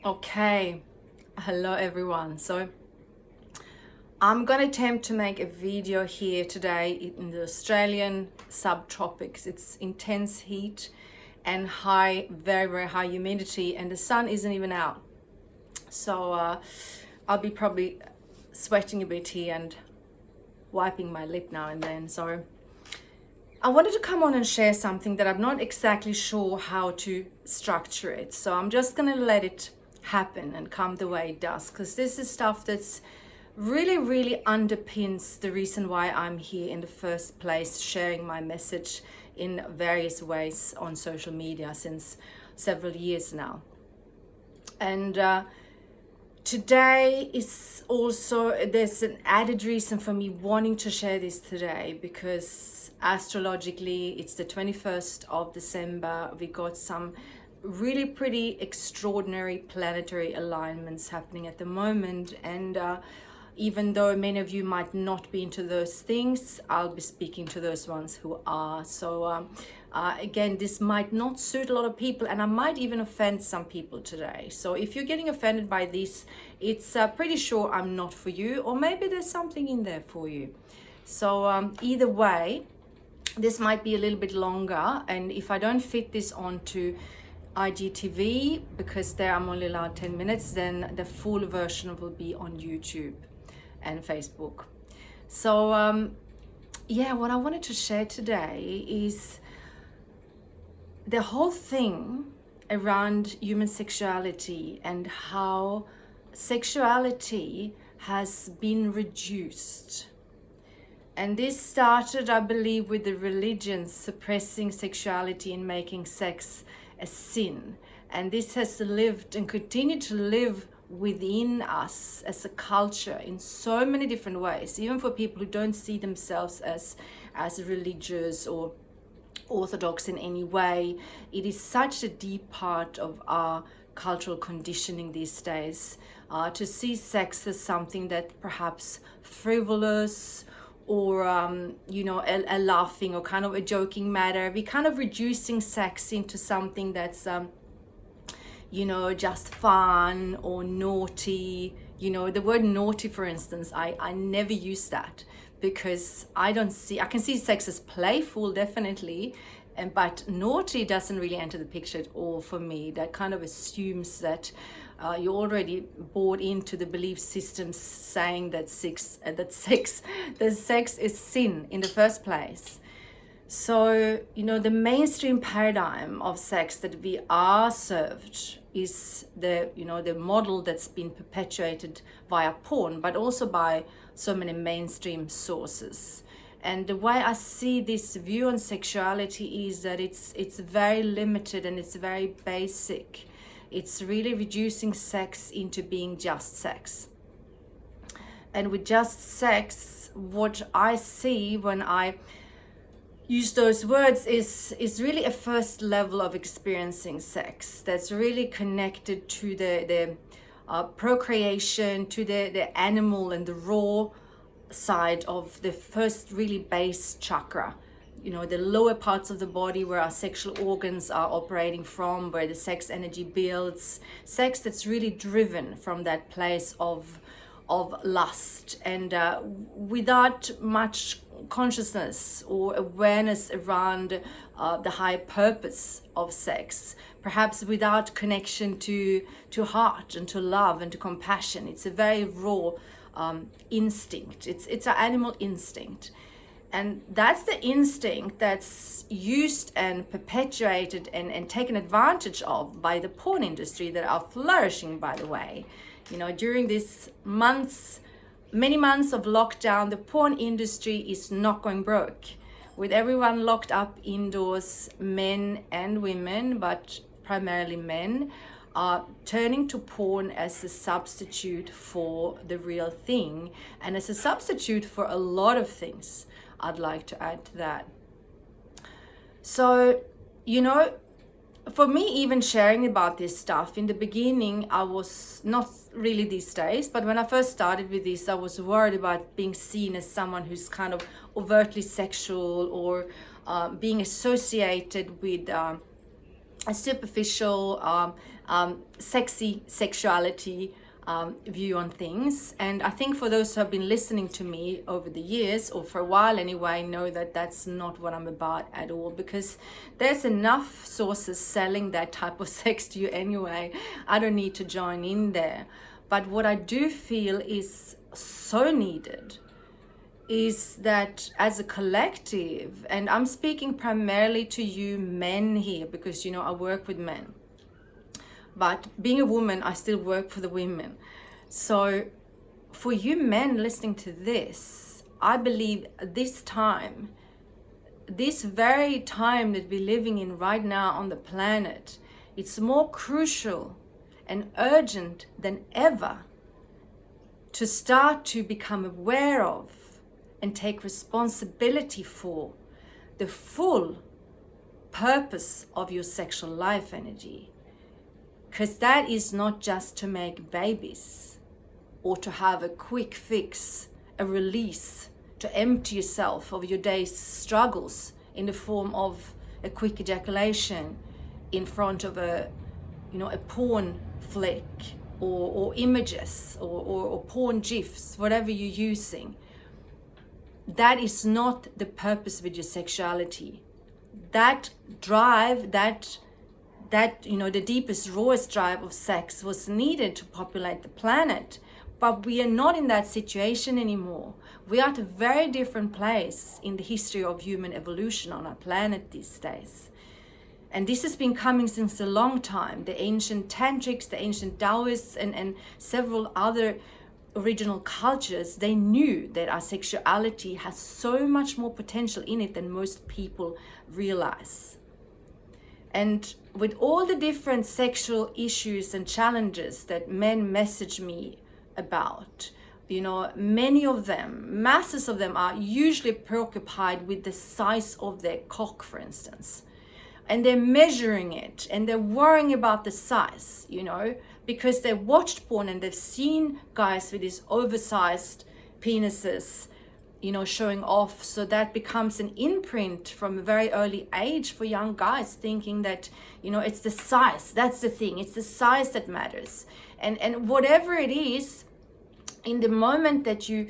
Okay, hello everyone. So I'm gonna attempt to make a video here today in the Australian subtropics. It's intense heat and very high humidity, and the sun isn't even out. So I'll be probably sweating a bit here and wiping my lip now and then. So I wanted to come on and share something that I'm not exactly sure how to structure it. So I'm just gonna let it happen and come the way it does, because this is stuff that's really underpins the reason why I'm here in the first place, sharing my message in various ways on social media since several years now. And today is also, there's an added reason for me wanting to share this today, because astrologically it's the 21st of December. We got some really pretty extraordinary planetary alignments happening at the moment, and even though many of you might not be into those things, I'll be speaking to those ones who are. So again, this might not suit a lot of people, and I might even offend some people today. So if you're getting offended by this, it's pretty sure I'm not for you, or maybe there's something in there for you. So either way, this might be a little bit longer, and if I don't fit this onto IGTV, because there I'm only allowed 10 minutes, then the full version will be on YouTube and Facebook. So yeah, what I wanted to share today is the whole thing around human sexuality and how sexuality has been reduced. And this started, I believe, with the religions suppressing sexuality and making sex a sin. And this has lived and continued to live within us as a culture in so many different ways, even for people who don't see themselves as religious or orthodox in any way. It is such a deep part of our cultural conditioning these days, to see sex as something that perhaps frivolous, or a laughing or kind of a joking matter. We kind of reducing sex into something that's just fun or naughty. The word naughty, for instance, I never use that, because I can see sex as playful, definitely, but naughty doesn't really enter the picture at all for me. That kind of assumes that you're already bought into the belief systems saying that sex is sin in the first place. So, the mainstream paradigm of sex that we are served is the model that's been perpetuated via porn, but also by so many mainstream sources. And the way I see this view on sexuality is that it's very limited and it's very basic. It's really reducing sex into being just sex. And with just sex, what I see when I use those words is really a first level of experiencing sex that's really connected to the procreation, to the animal and the raw side of the first really base chakra, the lower parts of the body where our sexual organs are operating from, where the sex energy builds. Sex that's really driven from that place of lust, and without much consciousness or awareness around the high purpose of sex, perhaps without connection to heart and to love and to compassion. It's a very raw instinct. It's an animal instinct. And that's the instinct that's used and perpetuated and taken advantage of by the porn industry that are flourishing, by the way. During these many months of lockdown, the porn industry is not going broke. With everyone locked up indoors, men and women, but primarily men, are turning to porn as a substitute for the real thing, and as a substitute for a lot of things. I'd like to add to that. So, for me, even sharing about this stuff, in the beginning, I was not really these days, but when I first started with this, I was worried about being seen as someone who's kind of overtly sexual, or being associated with a superficial, sexy sexuality view on things. And I think for those who have been listening to me over the years, or for a while anyway, know that that's not what I'm about at all, because there's enough sources selling that type of sex to you anyway. I don't need to join in there. But what I do feel is so needed is that as a collective, and I'm speaking primarily to you men here, because you know I work with men, but being a woman I still work for the women. So for you men listening to this, I believe this time, this very time that we're living in right now on the planet, it's more crucial and urgent than ever to start to become aware of and take responsibility for the full purpose of your sexual life energy. Because that is not just to make babies or to have a quick fix, a release, to empty yourself of your day's struggles in the form of a quick ejaculation in front of a porn flick or images or porn gifs, whatever you're using. That is not the purpose with your sexuality. That drive, that the deepest, rawest drive of sex was needed to populate the planet. But we are not in that situation anymore. We are at a very different place in the history of human evolution on our planet these days. And this has been coming since a long time. The ancient tantrics, the ancient Taoists, and several other original cultures, they knew that our sexuality has so much more potential in it than most people realize. And with all the different sexual issues and challenges that men message me about, many of them, masses of them, are usually preoccupied with the size of their cock, for instance. And they're measuring it and they're worrying about the size, because they watched porn and they've seen guys with these oversized penises, showing off. So that becomes an imprint from a very early age for young guys, thinking that, it's the size, that's the thing, it's the size that matters. And whatever it is, in the moment that you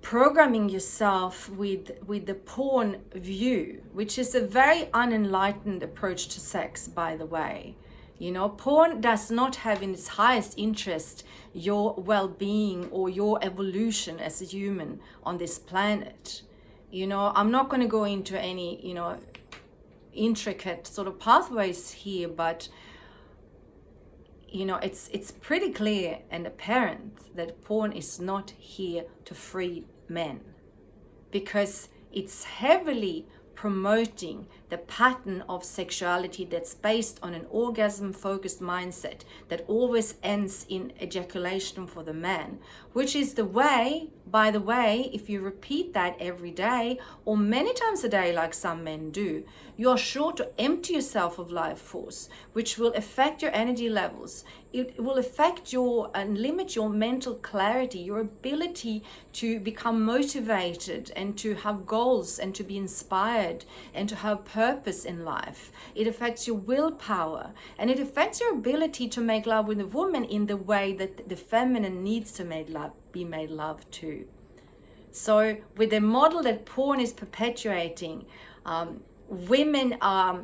programming yourself with the porn view, which is a very unenlightened approach to sex, by the way. Porn does not have in its highest interest your well-being or your evolution as a human on this planet. I'm not going to go into any, intricate sort of pathways here, but it's pretty clear and apparent that porn is not here to free men, because it's heavily promoting the pattern of sexuality that's based on an orgasm-focused mindset that always ends in ejaculation for the man, which is the way, by the way, if you repeat that every day or many times a day like some men do, you're sure to empty yourself of life force, which will affect your energy levels. It will affect and limit your mental clarity, your ability to become motivated and to have goals and to be inspired and to have purpose in life. It affects your willpower, and it affects your ability to make love with a woman in the way that the feminine needs to be made love to. So with the model that porn is perpetuating, women are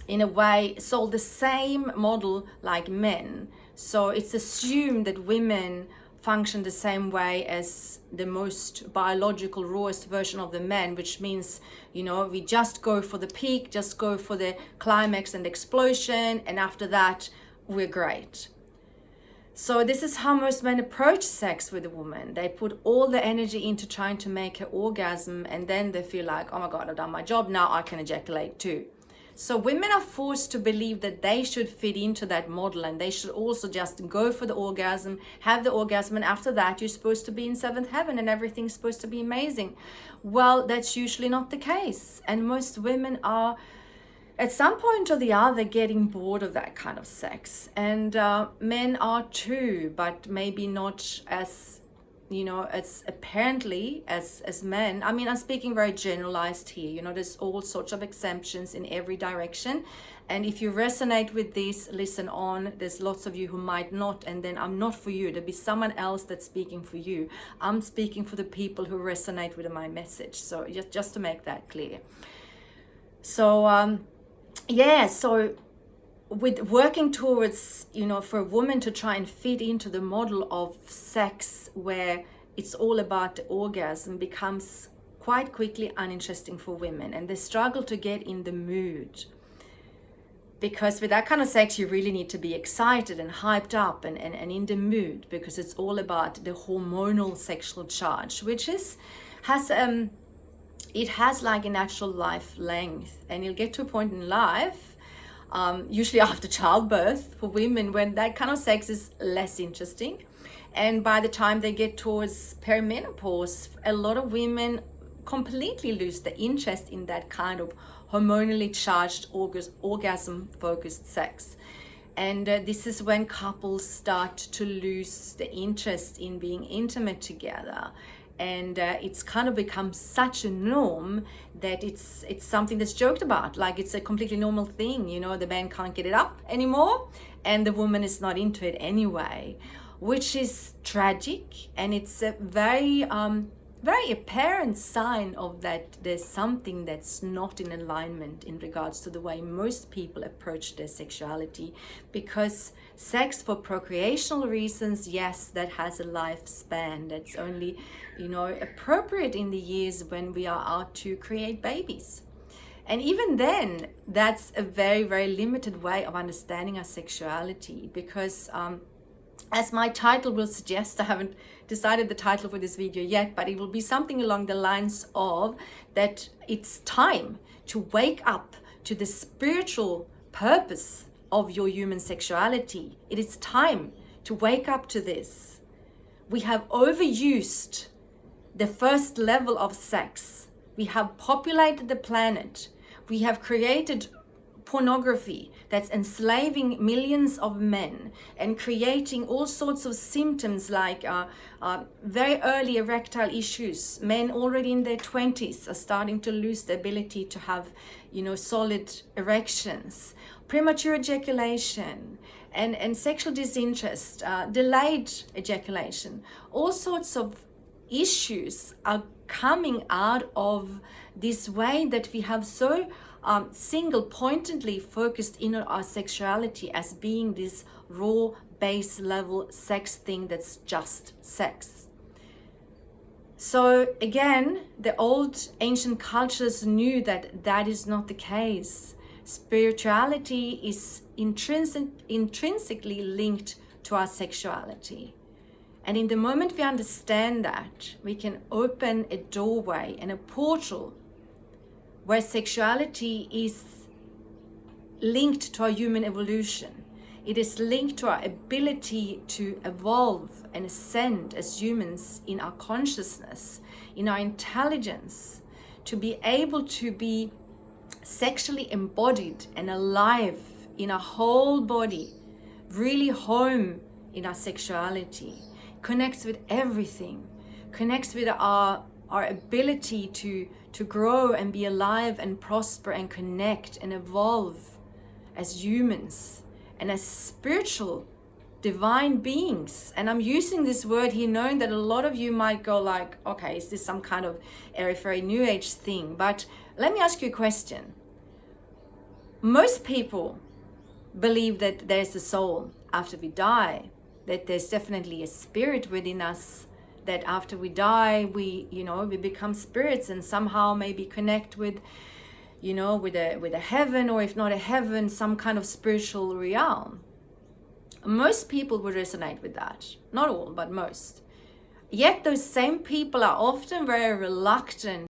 in a way sold the same model like men. So it's assumed that women function the same way as the most biological, rawest version of the men, which means, we just go for the peak, just go for the climax and explosion, and after that, we're great. So this is how most men approach sex with a woman. They put all the energy into trying to make her orgasm, and then they feel like, oh my God, I've done my job, now I can ejaculate too. So women are forced to believe that they should fit into that model, and they should also just go for the orgasm, have the orgasm, and after that you're supposed to be in seventh heaven and everything's supposed to be amazing. Well, that's usually not the case, and most women are at some point or the other getting bored of that kind of sex, and men are too, but maybe not as as apparently as men. I mean, I'm speaking very generalized here. There's all sorts of exemptions in every direction, And if you resonate with this, listen on. There's lots of you who might not, and then I'm not for you. There'll be someone else that's speaking for you. I'm speaking for the people who resonate with my message. So just to make that clear. So so with working towards, for a woman to try and fit into the model of sex where it's all about the orgasm becomes quite quickly uninteresting for women, and they struggle to get in the mood. Because with that kind of sex, you really need to be excited and hyped up and in the mood, because it's all about the hormonal sexual charge, which has like a natural life length. And you'll get to a point in life, usually after childbirth for women, when that kind of sex is less interesting. And by the time they get towards perimenopause, a lot of women completely lose the interest in that kind of hormonally charged orgasm-focused sex. And this is when couples start to lose the interest in being intimate together. And it's kind of become such a norm that it's something that's joked about, like it's a completely normal thing. The man can't get it up anymore and the woman is not into it anyway, which is tragic. And it's a very apparent sign of that there's something that's not in alignment in regards to the way most people approach their sexuality. Because sex for procreational reasons, yes, that has a lifespan that's only, appropriate in the years when we are out to create babies. And even then, that's a very, very limited way of understanding our sexuality, because as my title will suggest, I haven't decided the title for this video yet, but it will be something along the lines of that it's time to wake up to the spiritual purpose of your human sexuality. It is time to wake up to this. We have overused the first level of sex. We have populated the planet. We have created pornography that's enslaving millions of men and creating all sorts of symptoms like very early erectile issues. Men already in their 20s are starting to lose the ability to have, solid erections, premature ejaculation, and sexual disinterest, delayed ejaculation. All sorts of issues are coming out of this way that we have so single-pointedly focused in on our sexuality as being this raw base level sex thing that's just sex. So again, the old ancient cultures knew that that is not the case. Spirituality is intrinsically linked to our sexuality. And in the moment we understand that, we can open a doorway and a portal where sexuality is linked to our human evolution. It is linked to our ability to evolve and ascend as humans in our consciousness, in our intelligence, to be able to be sexually embodied and alive in our whole body, really home in our sexuality, connects with everything, connects with our ability to grow and be alive and prosper and connect and evolve as humans and as spiritual divine beings. And I'm using this word here knowing that a lot of you might go like, okay, is this some kind of airy-fairy new age thing? But let me ask you a question. Most people believe that there's a soul after we die, that there's definitely a spirit within us, that after we die, we become spirits and somehow maybe connect with, with a heaven, or if not a heaven, some kind of spiritual realm. Most people would resonate with that. Not all, but most. Yet those same people are often very reluctant